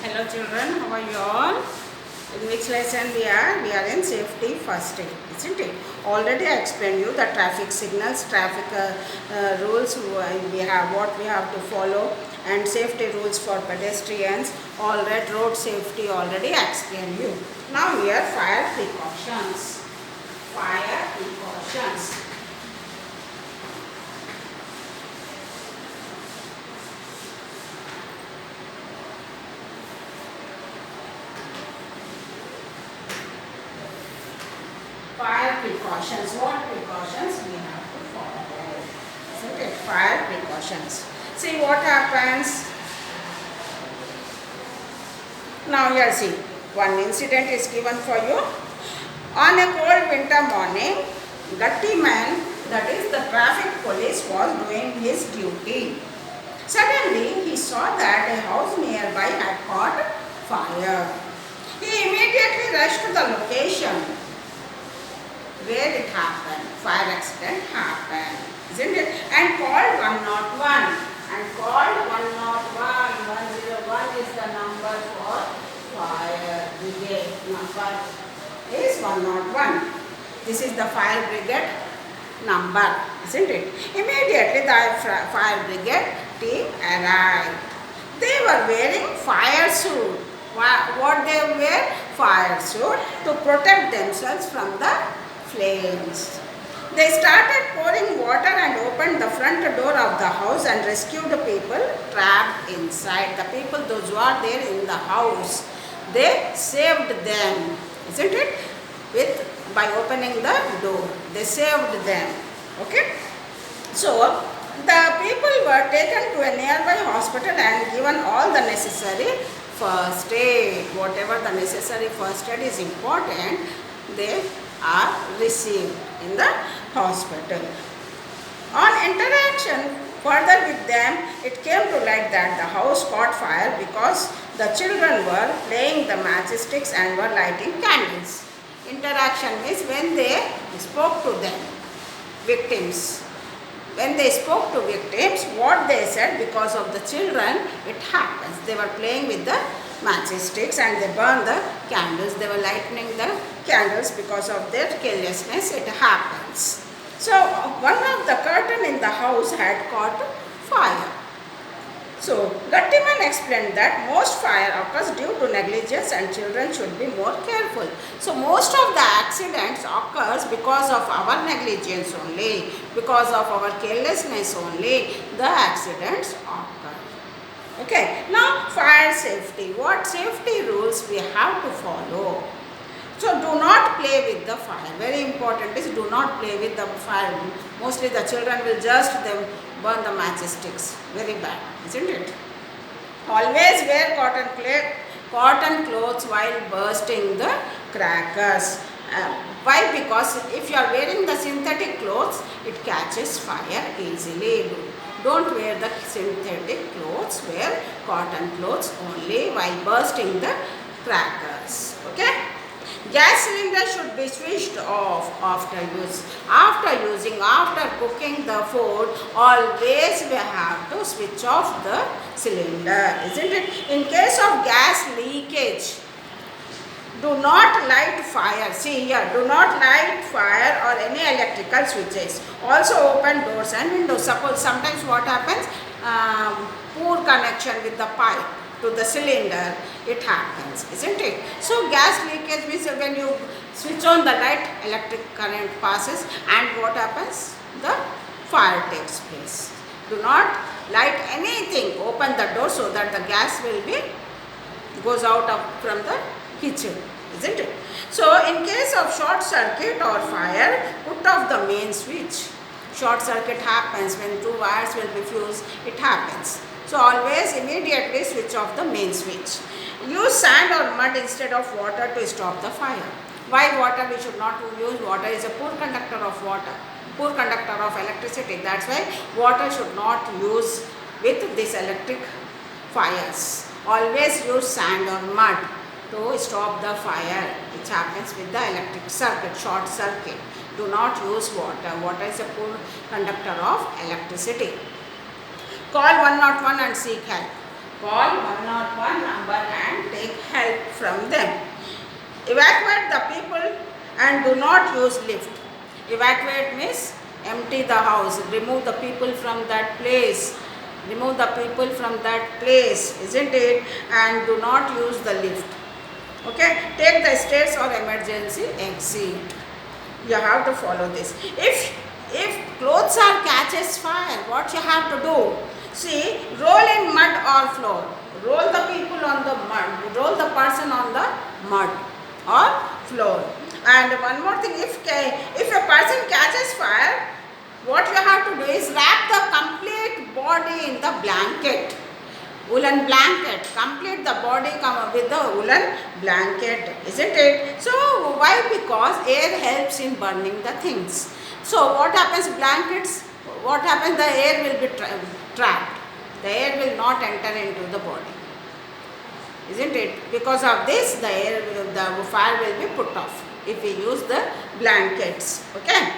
Hello children, how are you all? In which lesson we are? We are in safety first aid, isn't it? Already I explained you the traffic signals, traffic rules we have, what we have to follow, and safety rules for pedestrians. All that road safety already I explained you. Now here fire precautions. Fire precautions. Fire precautions. What precautions we have to follow? Isn't it? Fire precautions. See what happens. Now here see. One incident is given for you. On a cold winter morning, Gatti man, that is the traffic police, was doing his duty. Suddenly, he saw that a house nearby had caught fire. He immediately rushed to the location where it happened, fire accident happened, isn't it? And called 101. And called 101. 101 is the number for fire brigade. Number is 101. This is the fire brigade number, isn't it? Immediately the fire brigade team arrived. They were wearing fire suit. What they wear? Fire suit to protect themselves from the flames. They started pouring water and opened the front door of the house and rescued the people trapped inside. The people, those who are there in the house, they saved them, isn't it? By opening the door, they saved them. Okay. So the people were taken to a nearby hospital and given all the necessary first aid. Whatever the necessary first aid is important, they are received in the hospital. On interaction further with them, it came to light that the house caught fire because the children were playing the matchsticks and were lighting candles. Interaction means when they spoke to them, victims. When they spoke to victims, what they said, because of the children, it happens. They were playing with the matchsticks and they burned the candles. They were lighting the candles because of their carelessness. It happens. So, one of the curtain in the house had caught fire. So, Gattiman explained that most fire occurs due to negligence and children should be more careful. So, most of the accidents occurs because of our negligence only, because of our carelessness only, the accidents occur. Okay, now fire safety. What safety rules we have to follow? So, do not play with the fire. Very important is do not play with the fire. Mostly the children will just burn the matchsticks. Very bad, isn't it? Always wear cotton clothes while bursting the crackers. Why? Because if you are wearing the synthetic clothes, it catches fire easily. Don't wear the synthetic clothes, wear cotton clothes only while bursting the crackers. Okay? Gas cylinder should be switched off after use. After cooking the food, always we have to switch off the cylinder, isn't it? In case of gas leakage, do not light fire. See here, do not light fire or any electrical switches. Also open doors and windows. Suppose sometimes what happens, poor connection with the pipe to the cylinder, it happens, isn't it? So gas leakage means when you switch on the light, electric current passes and what happens? The fire takes place. Do not light anything. Open the door so that the gas will be goes out from the kitchen, isn't it? So in case of short circuit or fire, put off the main switch. Short circuit happens when two wires will be fused, it happens. So always immediately switch off the main switch. Use sand or mud instead of water to stop the fire. Why water? We should not use water. Is a poor conductor of water, poor conductor of electricity. That's why water should not use with this electric fires. Always use sand or mud to stop the fire which happens with the electric circuit, short circuit. Do not use water. Water is a poor conductor of electricity. Call 101 and seek help. Call 101 number and take help from them. Evacuate the people and do not use lift. Evacuate means empty the house, remove the people from that place. Remove the people from that place, isn't it? And do not use the lift. Okay, take the stairs or emergency exit. You have to follow this. If clothes are catches fire, what you have to do? See, roll in mud or floor. Roll the people on the mud. Roll the person on the mud or floor. And one more thing, if a person catches fire, what you have to do is wrap the complete body in the blanket. Woolen blanket. Complete the body with the woolen blanket, isn't it? So why? Because air helps in burning the things. So what happens? Blankets. What happens? The air will be trapped. The air will not enter into the body, isn't it? Because of this, the fire will be put off if we use the blankets. Okay.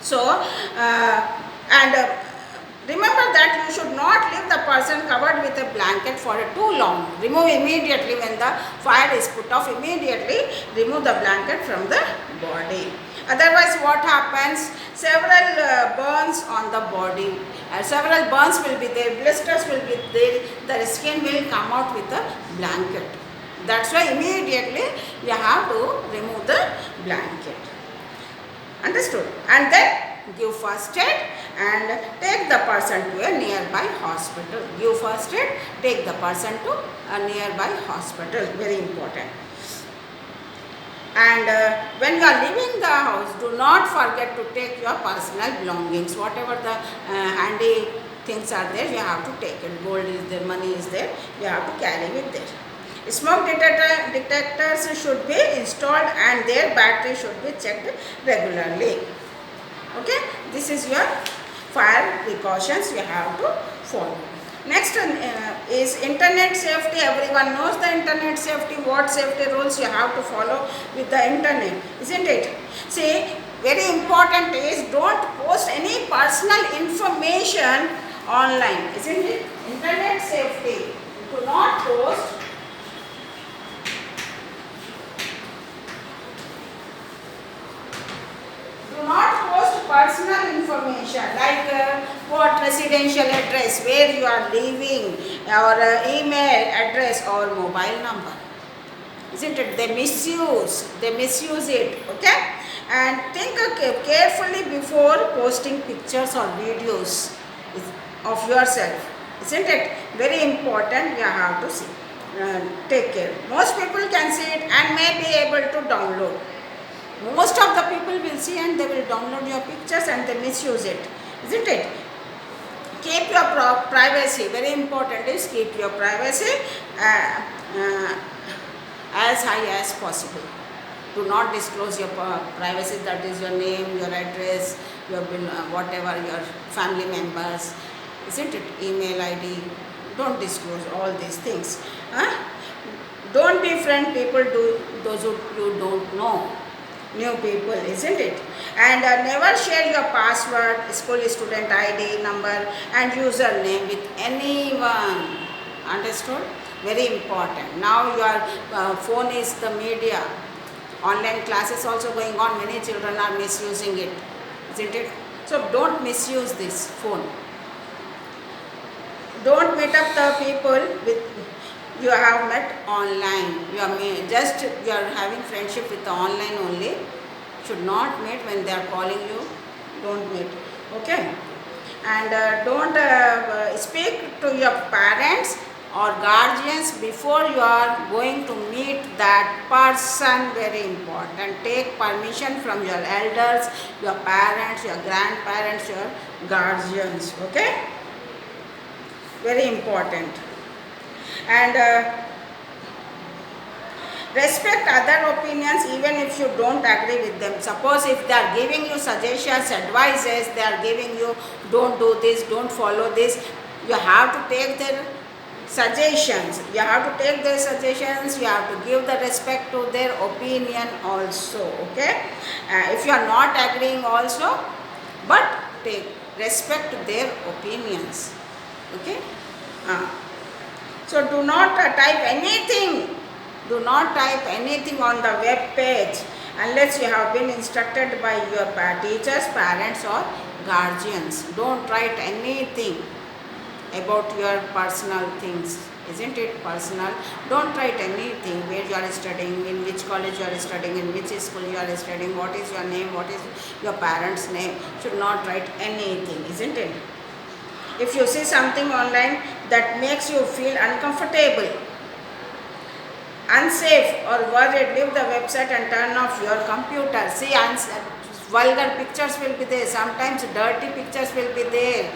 So remember that you should not leave the person covered with a blanket for too long. Remove immediately when the fire is put off. Immediately remove the blanket from the body. Otherwise, what happens? Several burns on the body. Several burns will be there. Blisters will be there. The skin will come out with the blanket. That's why immediately you have to remove the blanket. Understood? And then give first aid and take the person to a nearby hospital. Give first aid, take the person to a nearby hospital. Very important. And when you are leaving the house, do not forget to take your personal belongings. Whatever the handy things are there, you have to take it. Gold is there, money is there, you have to carry it there. Smoke detectors should be installed and their battery should be checked regularly. Okay, this is your fire precautions you have to follow. Next is internet safety. Everyone knows the internet safety, what safety rules you have to follow with the internet, isn't it? See, very important is don't post any personal information online, isn't it? Internet safety. Do not post personal information like what residential address, where you are living, or email address or mobile number, isn't it? They misuse it. Okay, and think carefully before posting pictures or videos of yourself, isn't it? Very important, you have to see. Take care. Most people can see it and may be able to download. Most of the people will see and they will download your pictures and they misuse it, isn't it? Keep your privacy. Very important is keep your privacy as high as possible. Do not disclose your privacy, that is your name, your address, your whatever, your family members, isn't it? Email ID. Don't disclose all these things. Don't befriend people those who you don't know. New people, isn't it? And never share your password, school student ID number and username with anyone. Understood? Very important. Now your phone is the media. Online classes also going on. Many children are misusing it, isn't it? So don't misuse this phone. Don't meet up the people with you have met online. You are having friendship with the online only. Should not meet when they are calling you. Don't meet. Okay. And don't speak to your parents or guardians before you are going to meet that person. Very important. Take permission from your elders, your parents, your grandparents, your guardians. Okay. Very important. And respect other opinions even if you don't agree with them. Suppose if they are giving you suggestions, advices, they are giving you don't do this, don't follow this, you have to take their suggestions. You have to take their suggestions, you have to give the respect to their opinion also. Okay, if you are not agreeing also, but take respect their opinions. Okay. So do not type anything. Do not type anything on the web page unless you have been instructed by your teachers, parents or guardians. Don't write anything about your personal things, isn't it? Personal. Don't write anything, where you are studying, in which college you are studying, in which school you are studying, what is your name, what is your parents' name. Should not write anything, isn't it? If you see something online that makes you feel uncomfortable, unsafe or worried, leave the website and turn off your computer. See, vulgar pictures will be there, sometimes dirty pictures will be there.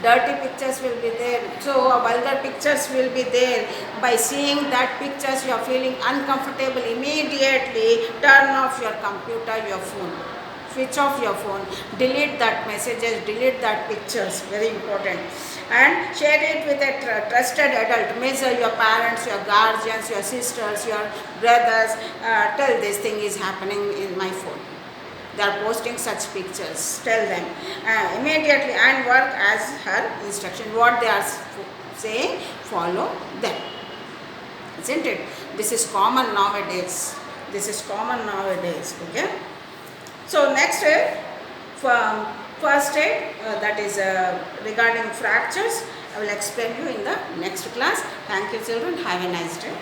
Dirty pictures will be there. So vulgar pictures will be there. By seeing that pictures, you are feeling uncomfortable. Immediately turn off your computer, your phone. Switch off your phone. Delete that messages. Delete that pictures. Very important. And share it with a trusted adult. Measure your parents, your guardians, your sisters, your brothers. Tell this thing is happening in my phone. They are posting such pictures. Tell them immediately and work as her instruction. What they are saying, follow them. Isn't it? This is common nowadays. This is common nowadays. Okay. So next, from first aid, that is regarding fractures. I will explain you in the next class. Thank you, children. Have a nice day.